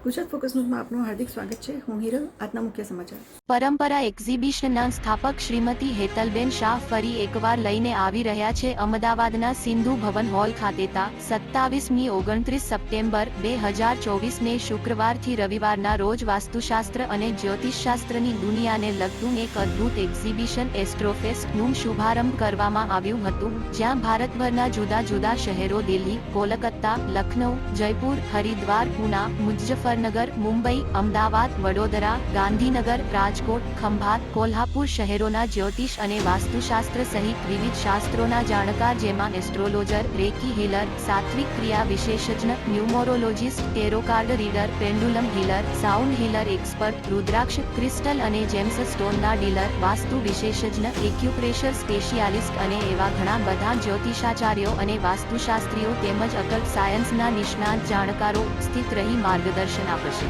Gujarat focus ન્યૂઝમાં આપનું હાર્દિક સ્વાગત છે। હું હિરલ। આજના મુખ્ય સમાચાર। પરંપરા એક્ઝિબિશનના સ્થાપક શ્રીમતી હેતલબેન શાહ ફરી એકવાર લઈને આવી રહ્યા છે અમદાવાદના સિંધુ ભવન હોલ ખાતેતા 27મી 29 સપ્ટેમ્બર 2024 ને શુક્રવારથી રવિવારના રોજ વાસ્તુશાસ્ત્ર અને જ્યોતિષશાસ્ત્રની દુનિયાને લગતું એક અદ્ભુત એક્ઝિબિશન એસ્ટ્રોફેસ્ટનું શુભારંભ કરવામાં આવ્યું હતું, જ્યાં ભારતભરના જુદા જુદા શહેરો દિલ્હી, કોલકાતા, લખનઉ, જયપુર, હરિદ્વાર, પુના, મુઝફ્ફરનગર, મુંબઈ, અમદાવાદ, વડોદરા, ગાંધીનગર, રાજકોટ, ખંભાત, કોલ્હાપુર શહેરોના જ્યોતિષ અને વાસ્તુશાસ્ત્ર સહિત વિવિધ શાસ્ત્રોના જાણકાર જેમાં એસ્ટ્રોલોજર, રેકી હીલર, સાત્વિક ક્રિયા વિશેષજ્ઞ, numerologist, tarot card reader, pendulum healer, sound healer expert, rudraksha, crystal અને જેમ્સ સ્ટોનના ડીલર, વાસ્તુ વિશેષજ્ઞ, એક્યુપ્રેશર સ્પેશિયાલિસ્ટ અને એવા ઘણા બધા જ્યોતિષાચાર્યો અને વાસ્તુશાસ્ત્રીઓ તેમજ અકલ્ટ સાયન્સના નિષ્ણાત જાણકારો ઉપસ્થિત રહી માર્ગદર્શન આપશે।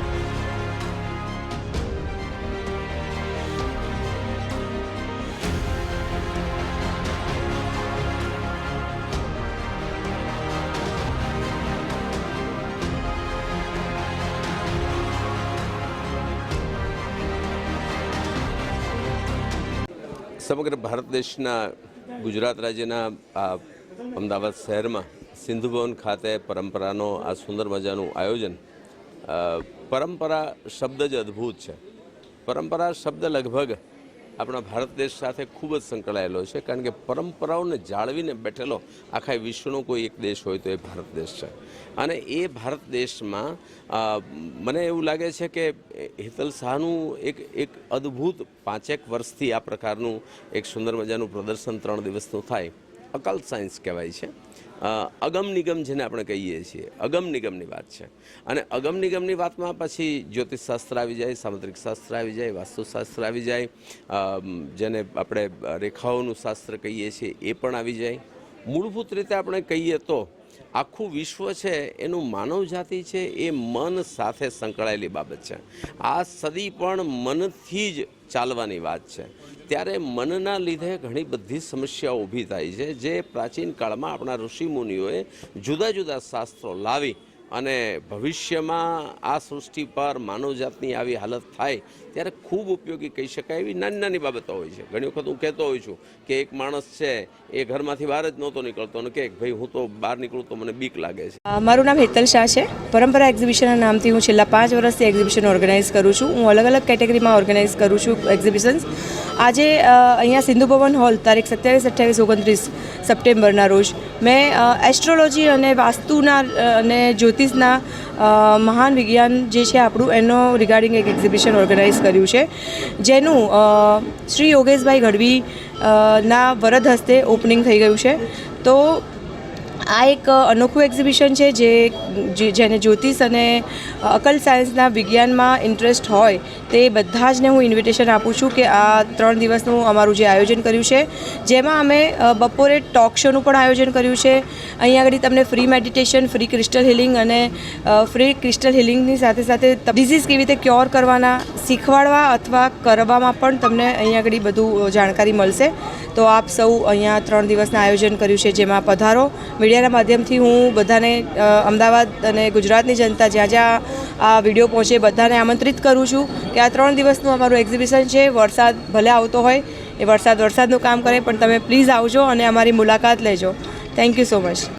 સમગ્ર ભારત દેશના ગુજરાત રાજ્યના આ અમદાવાદ શહેરમાં સિંધુ ભવન ખાતે પરંપરાનો આ સુંદર મજાનું આયોજન। પરંપરા શબ્દ જ અદ્ભુત છે। પરંપરા શબ્દ લગભગ આપણા ભારત દેશ સાથે ખૂબ જ સંકળાયેલો છે, કારણ કે પરંપરાઓને જાળવીને બેઠેલો આખા વિશ્વનો કોઈ એક દેશ હોય તો એ ભારત દેશ છે। અને એ ભારત દેશમાં મને એવું લાગે છે કે હેતલ શાહનું એક અદ્ભુત 5 વર્ષથી આ પ્રકારનું એક સુંદર મજાનું પ્રદર્શન 3 દિવસનું થાય। અકલ્ટ સાયન્સ કહેવાય છે, અગમ નિગમ જેને આપણે કહીએ છીએ, અગમ નિગમની વાત છે। અને અગમ નિગમની વાતમાં પછી જ્યોતિષશાસ્ત્ર આવી જાય, સામુદ્રિક શાસ્ત્ર આવી જાય, વાસ્તુશાસ્ત્ર આવી જાય, જેને આપણે રેખાઓનું શાસ્ત્ર કહીએ છીએ એ પણ આવી જાય। મૂળભૂત રીતે આપણે કહીએ તો આખું વિશ્વ છે એનું માનવ જાતિ છે એ મન સાથે સંકળાયેલી બાબત છે। આ સદી પણ મનથી જ ચાલવાની વાત છે। ત્યારે મનના લીધે ઘણી બધી સમસ્યાઓ ઊભી થાય છે, જે પ્રાચીન કાળમાં આપણા ઋષિમુનિઓએ જુદા જુદા શાસ્ત્રો લાવી અને ભવિષ્યમાં આ સૃષ્ટિ પર માનવજાતની આવી હાલત થાય ત્યારે ખૂબ ઉપયોગી કહી શકાય એવી નાની નાની બાબતો હોય છે। ઘણી વખત હું કહેતો હોઉં છું કે એક માણસ છે એ ઘરમાંથી બહાર જ નહોતો નીકળતો અને કે ભાઈ હું તો બહાર નીકળું તો મને બીક લાગે છે। મારું નામ હેતલ શાહ છે। પરંપરા એક્ઝિબિશનના નામથી હું છેલ્લા 5 વર્ષથી એક્ઝિબિશન ઓર્ગેનાઇઝ કરું છું। હું અલગ અલગ કેટેગરીમાં ઓર્ગેનાઇઝ કરું છું એક્ઝિબિશન્સ। આજે અહીંયા સિંધુ ભવન હોલ તારીખ 27, 28, 29 સપ્ટેમ્બરના રોજ મેં એસ્ટ્રોલોજી અને વાસ્તુના અને જ્યોતિષના મહાન વિજ્ઞાન જે છે આપણું એનો રિગાર્ડિંગ એક એક્ઝિબિશન ઓર્ગેનાઇઝ કર્યું છે, જેનું શ્રી યોગેશભાઈ ગઢવી ના વરદ હસ્તે ઓપનિંગ થઈ ગયું છે। તો આ એક અનોખું એક્ઝિબિશન છે જેને જ્યોતિષ અને અકલ્ટ સાયન્સના વિજ્ઞાનમાં ઇન્ટરેસ્ટ હોય તે બધા જને હું ઇન્વિટેશન આપું છું કે આ 3 દિવસનું અમારું જે આયોજન કર્યું છે, જેમાં અમે બપોરે ટોક શોનું પણ આયોજન કર્યું છે। અહીંયા આગળ તમને free meditation, free crystal healing અને ફ્રી ક્રિસ્ટલ હિલિંગની સાથે સાથે ડિઝીઝ કેવી રીતે ક્યોર કરવાના શીખવાડવા અથવા કરવામાં પણ તમને અહીંયા આગળ બધું જાણકારી મળશે। તો આપ સૌ અહીંયા 3 દિવસના આયોજન કર્યું છે, જેમાં પધારો। મીડિયાના માધ્યમથી હું બધાને અમદાવાદ અને ગુજરાતની જનતા જ્યાં જ્યાં આ વિડીયો પહોંચે બધાને આમંત્રિત કરું છું કે આ 3 દિવસનું અમારું એક્ઝિબિશન છે। વરસાદ ભલે આવતો હોય, એ વરસાદનું કામ કરે, પણ તમે પ્લીઝ આવજો અને અમારી મુલાકાત લેજો। Thank you so much.